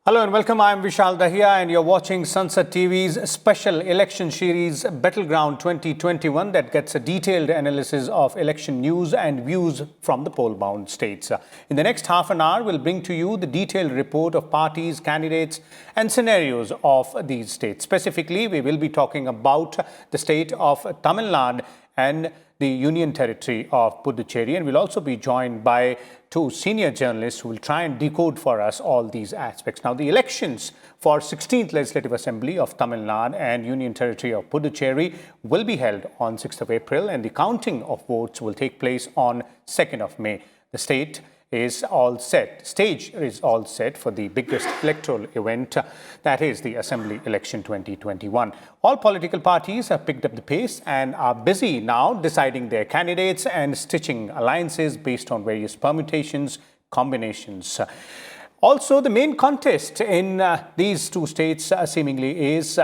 Hello and welcome. I'm Vishal Dahiya and you're watching Sunset TV's special election series Battleground 2021 that gets a detailed analysis of election news and views from the poll-bound states. In the next half an hour, we'll bring to you the detailed report of parties, candidates and scenarios of these states. Specifically, we will be talking about the state of Tamil Nadu and the Union Territory of Puducherry, and we'll also be joined by two senior journalists who will try and decode for us all these aspects. Now, the elections for 16th Legislative Assembly of Tamil Nadu and Union Territory of Puducherry will be held on 6th of April, and the counting of votes will take place on 2nd of May. The stage is all set for the biggest electoral event, that is the Assembly Election 2021. All political parties have picked up the pace and are busy now deciding their candidates and stitching alliances based on various permutations, combinations. Also, the main contest in these two states seemingly is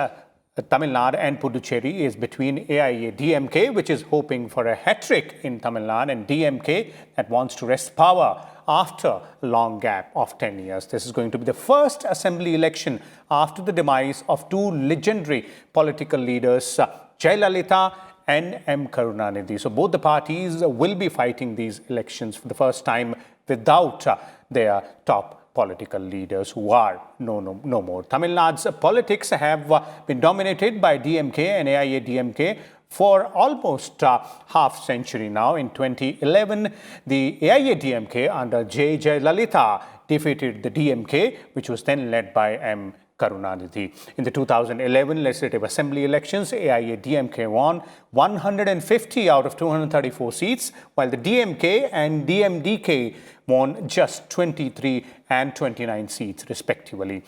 Tamil Nadu and Puducherry is between AIA-DMK, which is hoping for a hat-trick in Tamil Nadu, and DMK that wants to wrest power after a long gap of 10 years. This is going to be the first assembly election after the demise of two legendary political leaders, Jayalalitha and M. Karunanidhi. So both the parties will be fighting these elections for the first time without their top political leaders who are no more. Tamil Nadu's politics have been dominated by DMK and AIA-DMK for almost half century now. In 2011, the AIA-DMK under J. Jayalalitha defeated the DMK, which was then led by M. Karunanidhi. In the 2011 Legislative Assembly elections, AIA-DMK won 150 out of 234 seats, while the DMK and DMDK won just 23 and 29 seats, respectively.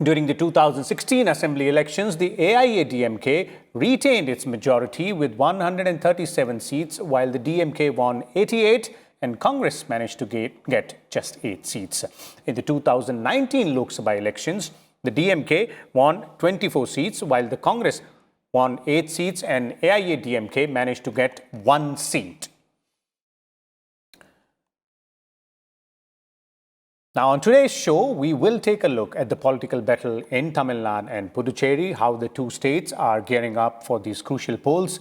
During the 2016 Assembly elections, the AIA-DMK retained its majority with 137 seats, while the DMK won 88 and Congress managed to get just 8 seats. In the 2019 Lok Sabha elections, the DMK won 24 seats, while the Congress won 8 seats and AIA-DMK managed to get 1 seat. Now, on today's show, we will take a look at the political battle in Tamil Nadu and Puducherry, how the two states are gearing up for these crucial polls,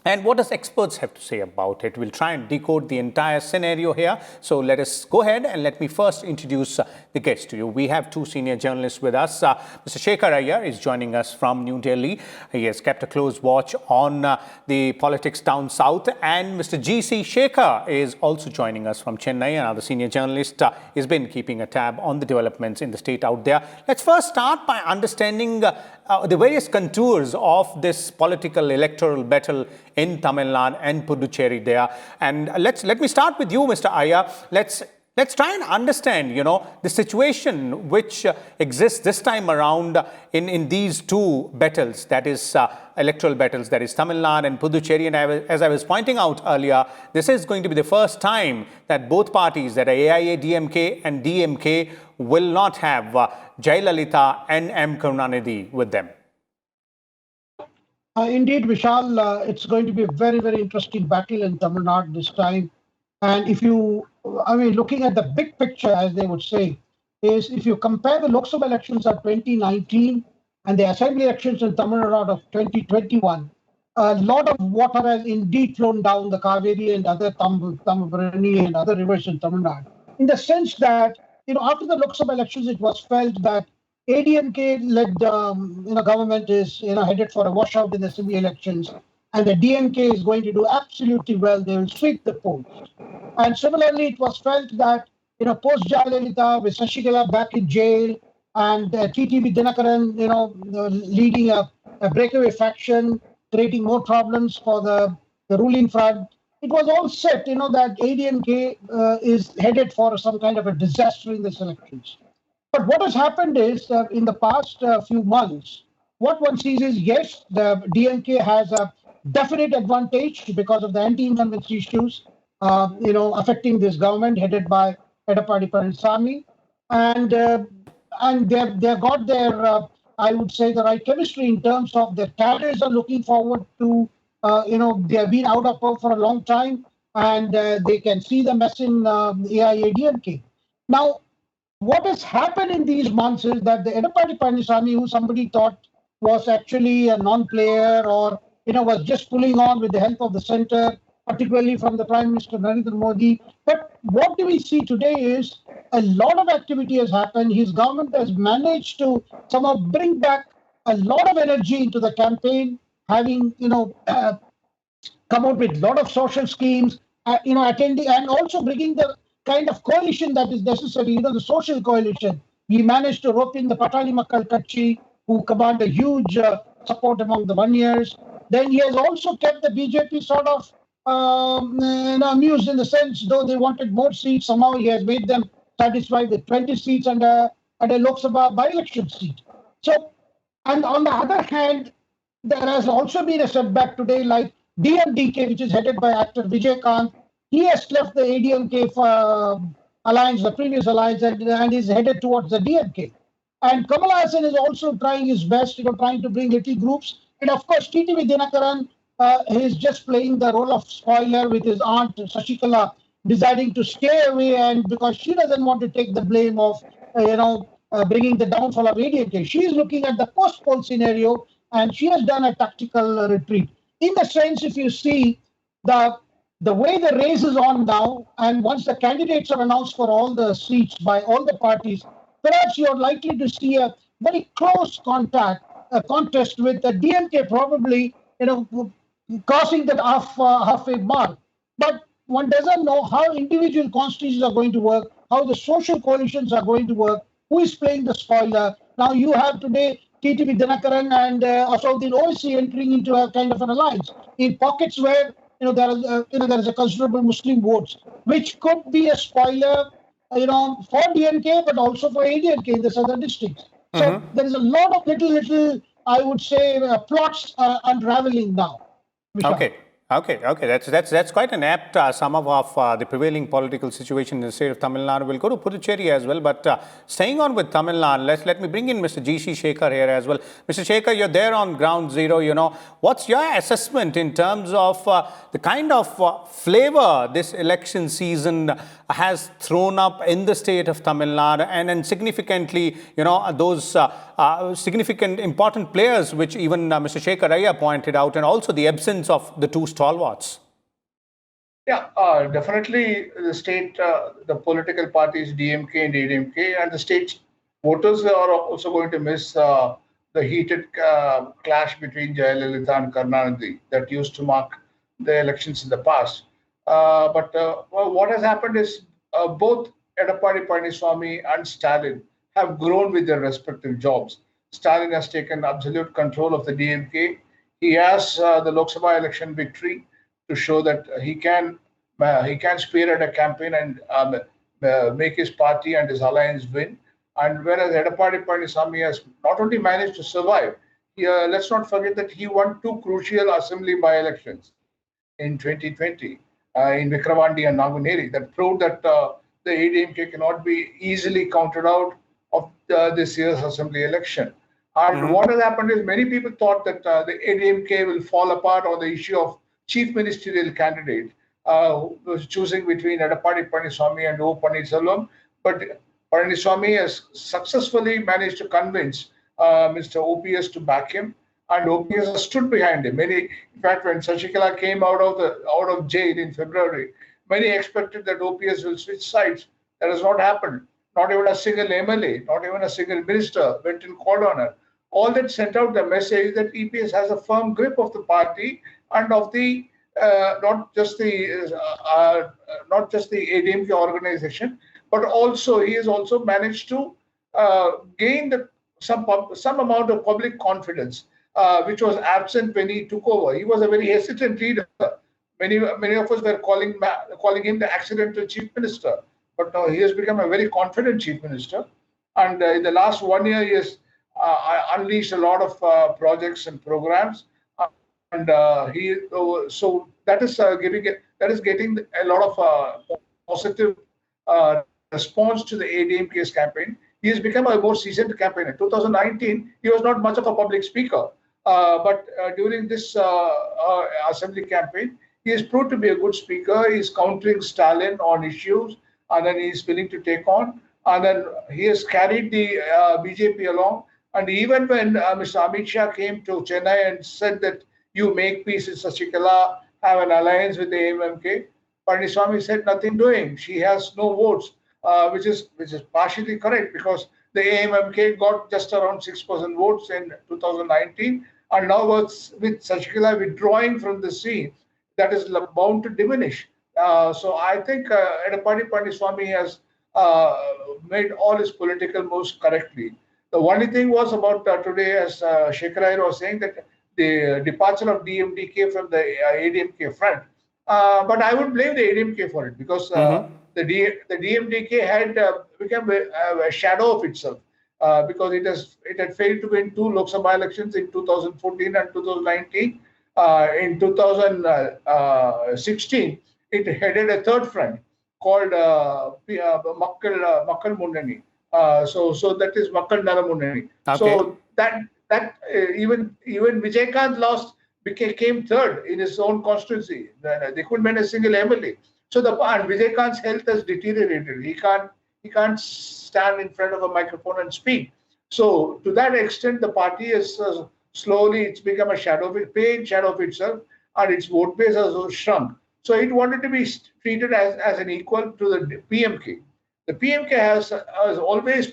and what does experts have to say about it. We'll try and decode the entire scenario here. So let us go ahead and let me first introduce the guests to you. We have two senior journalists with us. Mr. Shekhar Iyer is joining us from New Delhi. He has kept a close watch on the politics down south. And Mr. G.C. Shekhar is also joining us from Chennai. Another senior journalist has been keeping a tab on the developments in the state out there. Let's first start by understanding the various contours of this political electoral battle in Tamil Nadu and Puducherry there. And let me start with you, Mr. Iyer. Let's try and understand, the situation which exists this time around in these two battles, that is electoral battles, that is Tamil Nadu and Puducherry. And as I was pointing out earlier, this is going to be the first time that both parties, that are AIA-DMK and DMK, will not have Jayalalitha and M. Karunanidhi with them. Indeed, Vishal, it's going to be a very, very interesting battle in Tamil Nadu this time. And looking at the big picture, as they would say, is if you compare the Lok Sabha elections of 2019 and the Assembly elections in Tamil Nadu of 2021, a lot of water has indeed flown down the Kaveri and other Tambrabarani and other rivers in Tamil Nadu. In the sense that, after the Lok Sabha elections, it was felt that ADMK-led government is headed for a washout in the assembly elections, and the DMK is going to do absolutely well. They will sweep the polls. And similarly, it was felt that post Jayalalitha with Sashikala back in jail and TTV Dinakaran leading a breakaway faction, creating more problems for the ruling front. It was all set that ADMK is headed for some kind of a disaster in these elections. But what has happened is in the past few months, what one sees is, yes, the DMK has a definite advantage because of the anti-incumbency issues, affecting this government headed by Edappadi Palaniswamy, and they've got their, I would say, the right chemistry in terms of the cadres are looking forward to, they have been out of power for a long time, and they can see the mess in AIA-DMK. Now, what has happened in these months is that the Edappadi Palaniswamy, who somebody thought was actually a non-player or was just pulling on with the help of the center, particularly from the Prime Minister Narendra Modi. But what do we see today is a lot of activity has happened. His government has managed to somehow bring back a lot of energy into the campaign, having come out with a lot of social schemes, attending and also bringing the kind of coalition that is necessary, the social coalition. We managed to rope in the Patali Makkal Kachchi, who command a huge support among the Vanyas. Then he has also kept the BJP sort of amused in the sense, though they wanted more seats, somehow he has made them satisfied with 20 seats and a Lok Sabha by-election seat. So, and on the other hand, there has also been a setback today, like DMDK, which is headed by actor Vijay Kant. He has left the ADMK alliance, the previous alliance, and is headed towards the DMK. And Kamal Hassan is also trying his best, trying to bring little groups. And of course, TTV Dinakaran is just playing the role of spoiler with his aunt Sashikala, deciding to stay away, and because she doesn't want to take the blame of, bringing the downfall of ADMK. She is looking at the post-poll scenario, and she has done a tactical retreat. In the sense, if you see the way the race is on now, and once the candidates are announced for all the seats by all the parties, perhaps you're likely to see a very close contest with the DMK probably, crossing that halfway mark. But one doesn't know how individual constituencies are going to work, how the social coalitions are going to work, who is playing the spoiler. Now you have today TTV Dinakaran and Asauddin Owaisi entering into a kind of an alliance in pockets where there is a considerable Muslim votes, which could be a spoiler, for DMK, but also for ADMK in the southern districts. So there is a lot of little, I would say, plots unraveling now. Vishal. Okay. That's quite an apt sum up of the prevailing political situation in the state of Tamil Nadu. We'll go to Puducherry as well, but staying on with Tamil Nadu, let me bring in Mr. G.C. Shekhar here as well. Mr. Shekhar, you're there on ground zero. What's your assessment in terms of the kind of flavor this election season has thrown up in the state of Tamil Nadu, and significantly, those significant important players, which even Mr. Shekhar Ayya pointed out, and also the absence of the two stalwarts? Yeah, definitely the state, the political parties, DMK and ADMK, and the state voters are also going to miss the heated clash between Jayalalitha and Karunanidhi that used to mark the elections in the past. But what has happened is both Edappadi Palaniswamy and Stalin have grown with their respective jobs. Stalin has taken absolute control of the DMK. He has the Lok Sabha election victory to show that he can spearhead a campaign and make his party and his alliance win. And whereas Edappadi Palaniswamy has not only managed to survive, let's not forget that he won two crucial assembly by-elections in 2020 in Vikravandi and Naguneri that proved that the ADMK cannot be easily counted out of this year's assembly election. And what has happened is many people thought that the ADMK will fall apart on the issue of chief ministerial candidate who was choosing between Edappadi Palaniswamy and O. Pannirselvam. But Palaniswamy has successfully managed to convince Mr. OPS to back him, and OPS has stood behind him. In fact, when Sashikala came out of jail in February, many expected that OPS will switch sides. That has not happened. Not even a single MLA, not even a single minister went and called on her. All that sent out the message that EPS has a firm grip of the party and of the not just the ADMK organization, but also he has also managed to gain some amount of public confidence, which was absent when he took over. He was a very hesitant leader. Many of us were calling him the accidental chief minister, but now he has become a very confident chief minister. And in the last 1 year, he has unleashed a lot of projects and programs, and so that is getting a lot of positive response to the ADMK's campaign. He has become a more seasoned campaigner. In 2019, he was not much of a public speaker, but during this assembly campaign, he has proved to be a good speaker. He is countering Stalin on issues, and then he is willing to take on. and then he has carried the BJP along. And even when Mr. Amit Shah came to Chennai and said that you make peace with Sashikala, have an alliance with the AMMK, Palaniswamy said nothing doing. She has no votes, which is partially correct because the AMMK got just around 6% votes in 2019, and now with Sashikala withdrawing from the scene, that is bound to diminish. So I think Edappadi Palaniswamy has made all his political moves correctly. The only thing was about today, as Shekhar Iyer was saying, that the departure of DMDK from the ADMK front. But I would blame the ADMK for it because the DMDK had become a shadow of itself because it had failed to win two Lok Sabha elections in 2014 and 2019. In 2016, it headed a third front called Makkal Munnani. So that is Makkal Nala Munnani. Okay. So that even Vijaykanth came third in his own constituency. They couldn't win a single MLA. So and Vijaykanth's health has deteriorated. He can't stand in front of a microphone and speak. So to that extent, the party is slowly it's become a shadow of itself, and its vote base has shrunk. So it wanted to be treated as an equal to the PMK. The PMK has always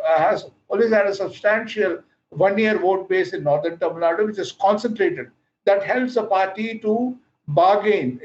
has always had a substantial one-year vote base in northern Tamil Nadu, which is concentrated. That helps the party to bargain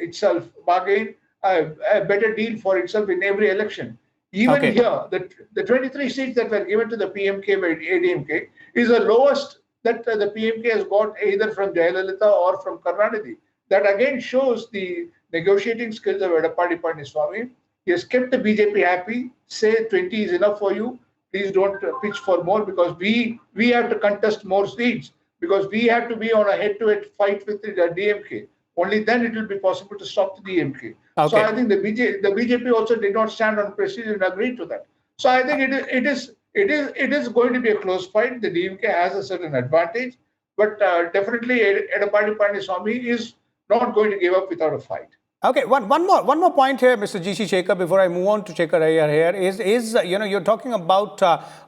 a better deal for itself in every election. Even here, the 23 seats that were given to the PMK by ADMK is the lowest that the PMK has got either from Jayalalitha or from Karunanidhi. That again shows the negotiating skills of Edappadi Palaniswamy. He has kept the BJP happy. Say 20 is enough for you. Please don't pitch for more because we have to contest more seats because we have to be on a head-to-head fight with the DMK. Only then it will be possible to stop the DMK. Okay. So I think the BJP also did not stand on prestige and agree to that. So I think it is going to be a close fight. The DMK has a certain advantage, but definitely Edappadi Palaniswamy is not going to give up without a fight. Okay, one more point here, Mr. G.C. Shekhar, before I move on to Shekhar Iyer here, is you're talking about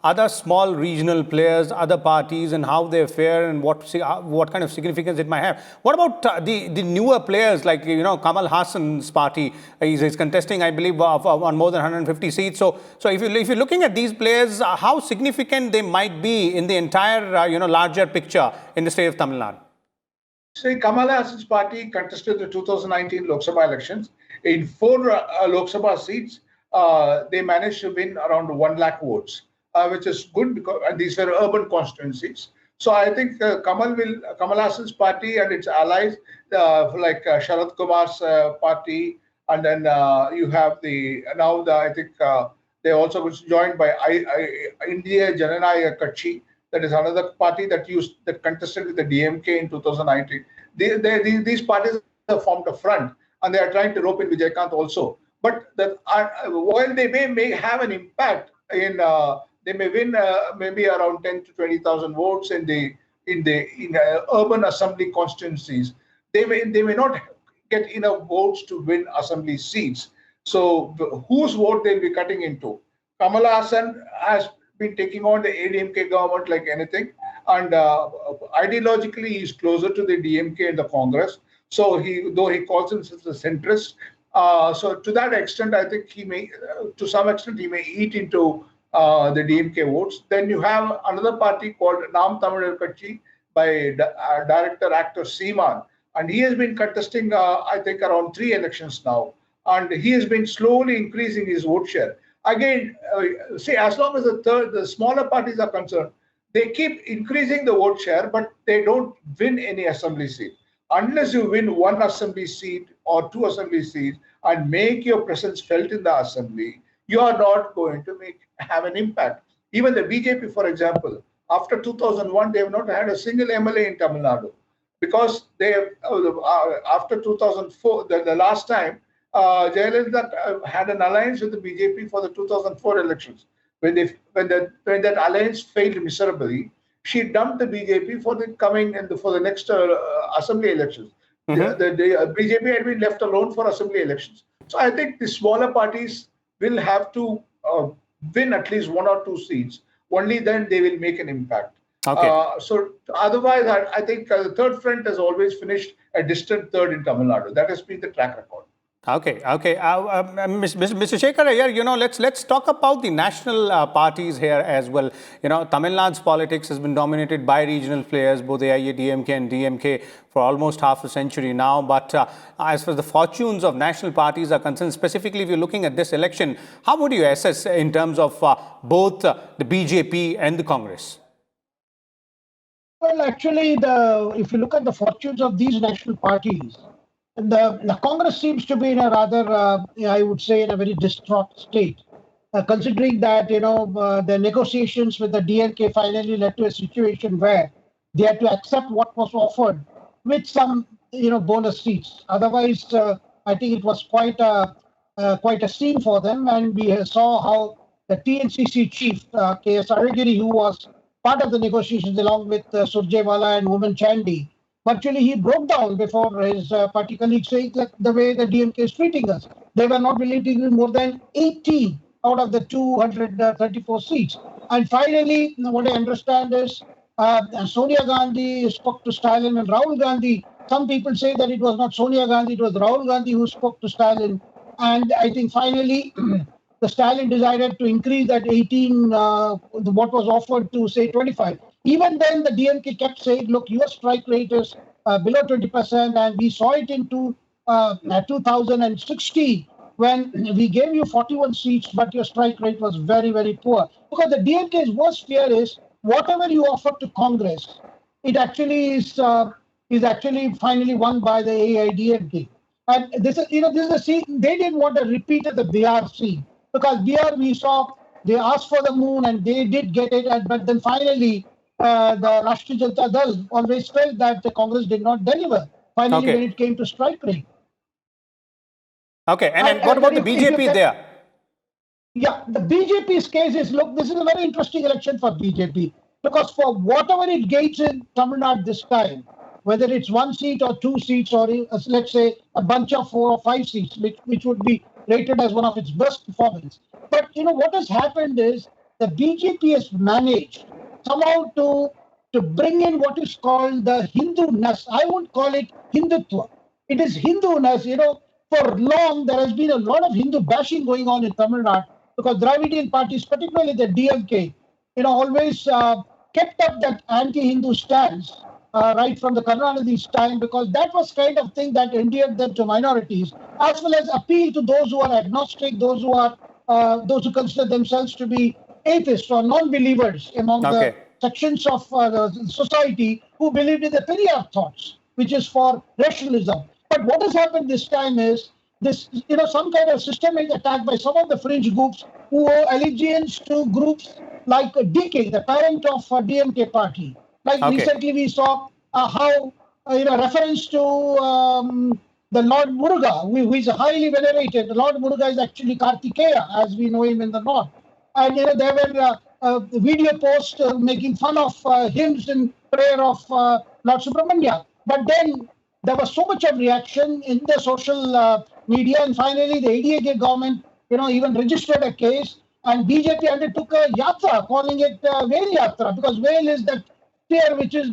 other small regional players, other parties, and how they fare and what kind of significance it might have. What about the newer players like Kamal Hassan's party? He's contesting, I believe, on more than 150 seats. So if you're looking at these players, how significant they might be in the entire larger picture in the state of Tamil Nadu? See, Kamal Hassan's party contested the 2019 Lok Sabha elections. In 4 Lok Sabha seats, they managed to win around 1 lakh votes, which is good because and these were urban constituencies. So I think Kamal Hassan's party and its allies, like Sharad Kumar's party, and then you have I think they also was joined by India Jananaya Kutchi. That is another party that contested with the DMK in 2019. These parties have formed a front, and they are trying to rope in Vijaykanth also. But while they may have an impact they may win maybe around 10 to 20,000 votes in urban assembly constituencies. They may not get enough votes to win assembly seats. So whose vote they'll be cutting into? Kamal Hassan has been taking on the ADMK government like anything, and ideologically he's closer to the DMK and the Congress. So though he calls himself a centrist, so to that extent, I think to some extent, he may eat into the DMK votes. Then you have another party called Naam Tamizhar Katchi by director actor Seeman, and he has been contesting, I think, around 3 elections now, and he has been slowly increasing his vote share. Again, see, as long as the smaller parties are concerned, they keep increasing the vote share, but they don't win any assembly seat. Unless you win 1 assembly seat or 2 assembly seats and make your presence felt in the assembly, you are not going to have an impact. Even the BJP, for example, after 2001, they have not had a single MLA in Tamil Nadu because they have, after 2004, the last time, Jayalalitha had an alliance with the BJP for the 2004 elections. When that alliance failed miserably, she dumped the BJP for the next assembly elections. The BJP had been left alone for assembly elections. So I think the smaller parties will have to win at least 1 or 2 seats. Only then they will make an impact. Okay. So otherwise, I think the third front has always finished a distant third in Tamil Nadu. That has been the track record. Okay, okay. Mr. Shekhar, yeah, let's talk about the national parties here as well. Tamil Nadu's politics has been dominated by regional players, both AIADMK and DMK, for almost half a century now. But as far as the fortunes of national parties are concerned, specifically if you're looking at this election, how would you assess in terms of both the BJP and the Congress? Well, actually, if you look at the fortunes of these national parties, the Congress seems to be in a rather, I would say, in a very distraught state, considering that the negotiations with the DMK finally led to a situation where they had to accept what was offered with some bonus seats. Otherwise, I think it was quite a scene for them, and we saw how the TNCC chief K.S. Aragiri, who was part of the negotiations along with Surjewala and Woman Chandy. Virtually, he broke down before his party colleagues, saying that the way the DMK is treating us, they were not willing to give more than 18 out of the 234 seats. And finally, what I understand is Sonia Gandhi spoke to Stalin and Rahul Gandhi. Some people say that it was not Sonia Gandhi, it was Rahul Gandhi who spoke to Stalin. And I think finally, the Stalin decided to increase that 18, what was offered to say 25. Even then, the DMK kept saying, look, your strike rate is below 20%. And we saw it in 2016 when we gave you 41 seats, but your strike rate was very, very poor. Because the DMK's worst fear is whatever you offer to Congress, it actually is actually finally won by the AIDMK. And this is a scene, they didn't want a repeat of the Bihar scene. Because Bihar, we saw, they asked for the moon and they did get it. But then finally, the Rashtriya Janata Dal always felt that the Congress did not deliver. Finally, when it came to strike rate. Okay, and what about the BJP there? Yeah, the BJP's case is, look, this is a very interesting election for BJP. Because for whatever it gains in Tamil Nadu this time, whether it's 1 seat or 2 seats or let's say a bunch of 4 or 5 seats, which would be rated as one of its best performance. But what has happened is the BJP has managed somehow to bring in what is called the Hindu-ness. I won't call it Hindutva. It is Hindu-ness. For long there has been a lot of Hindu bashing going on in Tamil Nadu because Dravidian parties, particularly the DMK, always kept up that anti-Hindu stance. Right from the Karunanidhi's time, because that was kind of thing that endeared them to minorities, as well as appeal to those who are agnostic, those who consider themselves to be atheists or non-believers among the sections of the society who believed in the Periyar thoughts, which is for rationalism. But what has happened this time is this, some kind of systemic attack by some of the fringe groups who owe allegiance to groups like DK, the parent of DMK party. Like recently we saw how, reference to the Lord Muruga, who is highly venerated. The Lord Muruga is actually Kartikeya, as we know him in the north. And, there were video posts making fun of hymns in prayer of Lord Subramania. But then there was so much of reaction in the social media. And finally, the ADA government, even registered a case. And BJP undertook a yatra, calling it Vel Yatra, because Vel is that here, which is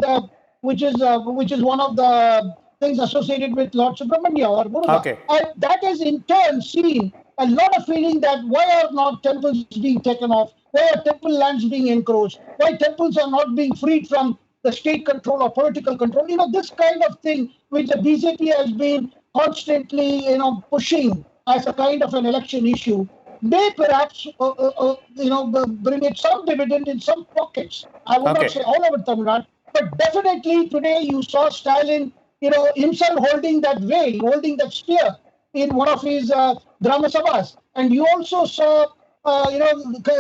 one of the things associated with Lord Subramania or Muruga. And that has in turn seen a lot of feeling that why are not temples being taken off? Why are temple lands being encroached? Why temples are not being freed from the state control or political control? This kind of thing which the BJP has been constantly, pushing as a kind of an election issue may perhaps, bring it some dividend in some pockets. I would not say all over Tamil Nadu, but definitely today you saw Stalin, himself holding that veil, holding that spear in one of his Grama Sabhas. And you also saw,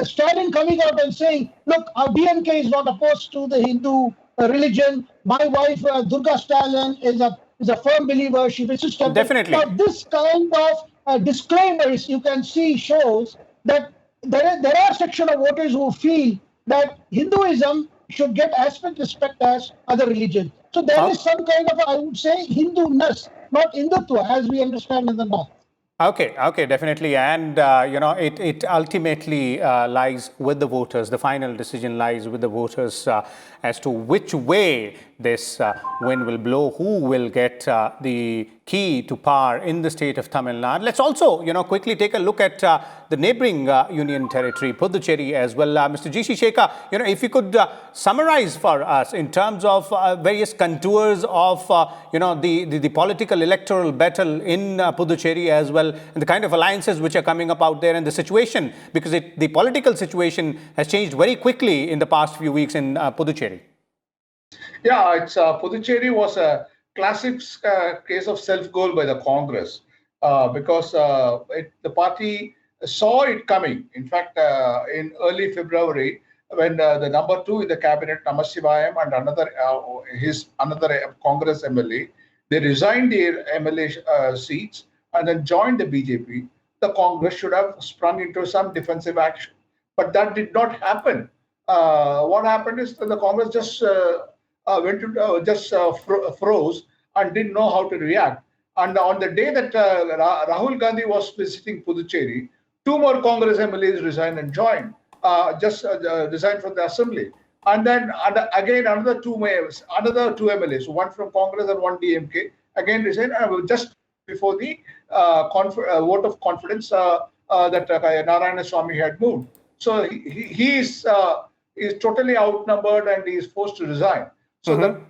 Stalin coming out and saying, look, our DMK is not opposed to the Hindu religion. My wife, Durga Stalin, is a firm believer. She visits temple. Definitely. Now, this kind of disclaimers you can see shows that there are section of voters who feel that Hinduism should get as much respect as other religions. So there is some kind of, I would say, Hindu-ness, not Hindutva, as we understand in the north. Okay, definitely. And, it ultimately lies with the voters. The final decision lies with the voters as to which way this wind will blow, who will get the key to power in the state of Tamil Nadu. Let's also, quickly take a look at the neighboring union territory, Puducherry as well. Mr. G.C. Shekhar, if you could summarize for us in terms of various contours of, the political electoral battle in Puducherry as well, and the kind of alliances which are coming up out there, and the situation, because the political situation has changed very quickly in the past few weeks in Puducherry. Yeah, Puducherry was a classic case of self-goal by the Congress because the party saw it coming. In fact, in early February, when the number two in the cabinet, Namasivayam, and another Congress MLA, they resigned their MLA seats and then joined the BJP. The Congress should have sprung into some defensive action, but that did not happen. What happened is that the Congress just froze and didn't know how to react. And on the day that Rahul Gandhi was visiting Puducherry, two more Congress MLAs resigned and joined, resigned from the assembly. And then again another two MLAs, one from Congress and one DMK, again resigned just before the vote of confidence that Narayana Swamy had moved. So he is totally outnumbered and he is forced to resign. So the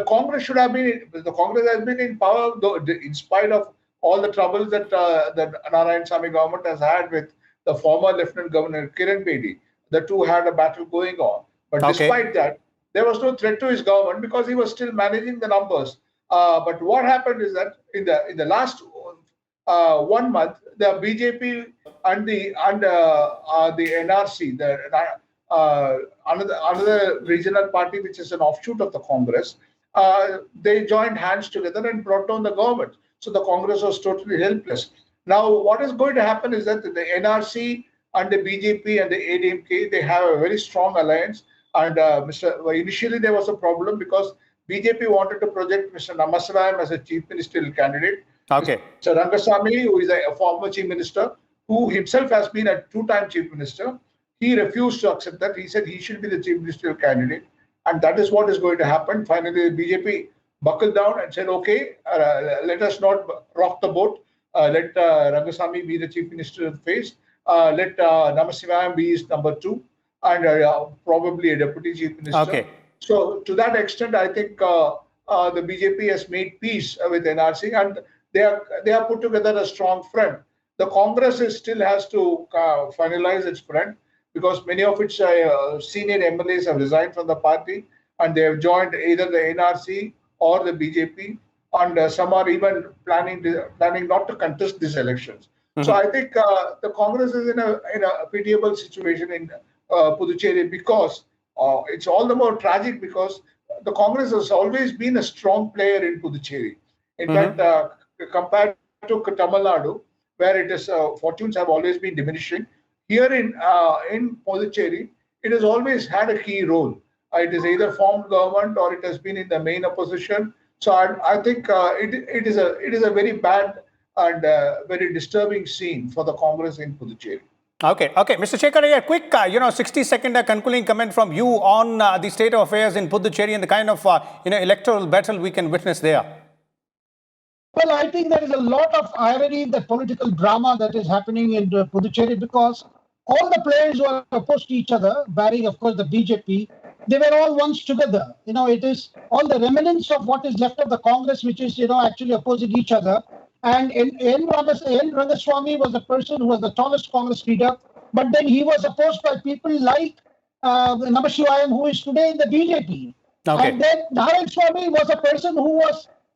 Congress should have been. The Congress has been in power, though, in spite of all the troubles that the Narayana government has had with the former Lieutenant Governor Kiran Bedi. The two had a battle going on, but despite that, there was no threat to his government because he was still managing the numbers. But what happened is that in the last 1 month, the BJP and the NRC, another regional party which is an offshoot of the Congress, they joined hands together and brought down the government. So the Congress was totally helpless. Now, what is going to happen is that the NRC and the BJP and the ADMK, they have a very strong alliance. And initially there was a problem because BJP wanted to project Mr. Namasivayam as a chief ministerial candidate. Okay. Mr. Rangasamy, who is a former chief minister, who himself has been a two-time chief minister, he refused to accept that. He said he should be the chief ministerial candidate. And that is what is going to happen. Finally, the BJP buckled down and said, okay, let us not rock the boat. Let Rangasamy be the chief minister face. Let Namasivayam be his number two and probably a deputy chief minister. Okay. So to that extent, I think the BJP has made peace with NRC and they are put together a strong front. The Congress still has to finalize its front because many of its senior MLAs have resigned from the party and they have joined either the NRC or the BJP, and some are even planning not to contest these elections. So I think the Congress is in a pitiable situation in Puducherry because it's all the more tragic because the Congress has always been a strong player in Puducherry. In fact, compared to Tamil Nadu, where it is fortunes have always been diminishing, here in Puducherry, it has always had a key role. It is either formed government or it has been in the main opposition. So I think it is a very bad and very disturbing scene for the Congress in Puducherry. Okay. Mr. Shekhar, a quick, 60-second concluding comment from you on the state of affairs in Puducherry and the kind of, electoral battle we can witness there. Well, I think there is a lot of irony in the political drama that is happening in Puducherry because all the players who are opposed to each other, barring, of course, the BJP, they were all once together. It is all the remnants of what is left of the Congress, which is, actually opposing each other. And N. Rangaswamy was the person who was the tallest Congress leader, but then he was opposed by people like Namasivayam, who is today in the BJP. Okay. And then Narayana Swamy was a person who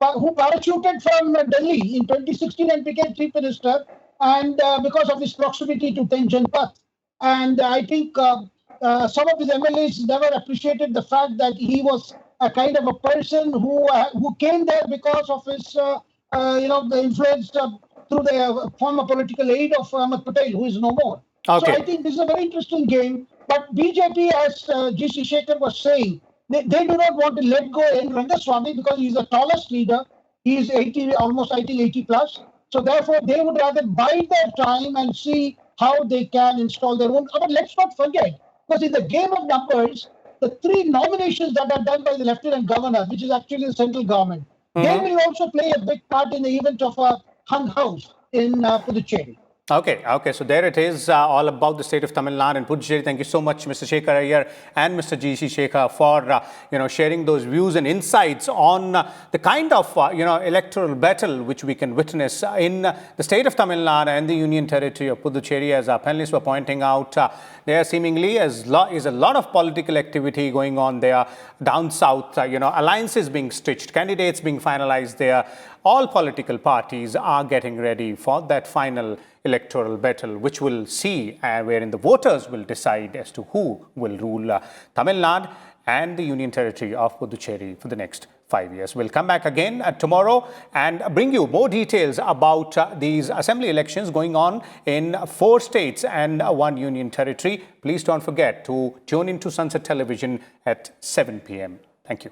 parachuted from Delhi in 2016 and became chief minister, and because of his proximity to Tenjanpat. And I think some of his MLAs never appreciated the fact that he was a kind of a person who came there because of his, the influence through the former political aide of Ahmed Patel, who is no more. Okay. So I think this is a very interesting game. But BJP, as G.C. Shekhar was saying, they do not want to let go N. Rangaswamy because he's the tallest leader. He is 80, almost I think 80 plus. So therefore, they would rather bide their time and see how they can install their own. But let's not forget, because in the game of numbers, the three nominations that are done by the lieutenant governor, which is actually the central government, they will also play a big part in the event of a hung house in Puducherry. Okay. So there it is, all about the state of Tamil Nadu and Puducherry. Thank you so much, Mr. Shekhar Iyer and Mr. G.C. Shekhar, for sharing those views and insights on the kind of electoral battle which we can witness in the state of Tamil Nadu and the Union Territory of Puducherry. As our panelists were pointing out, there seemingly is a lot of political activity going on there down south. Alliances being stitched, candidates being finalized there. All political parties are getting ready for that final electoral battle, which will see wherein the voters will decide as to who will rule Tamil Nadu and the Union Territory of Puducherry for the next 5 years. We'll come back again tomorrow and bring you more details about these assembly elections going on in 4 states and 1 Union Territory. Please don't forget to tune into Sunset Television at 7 p.m. Thank you.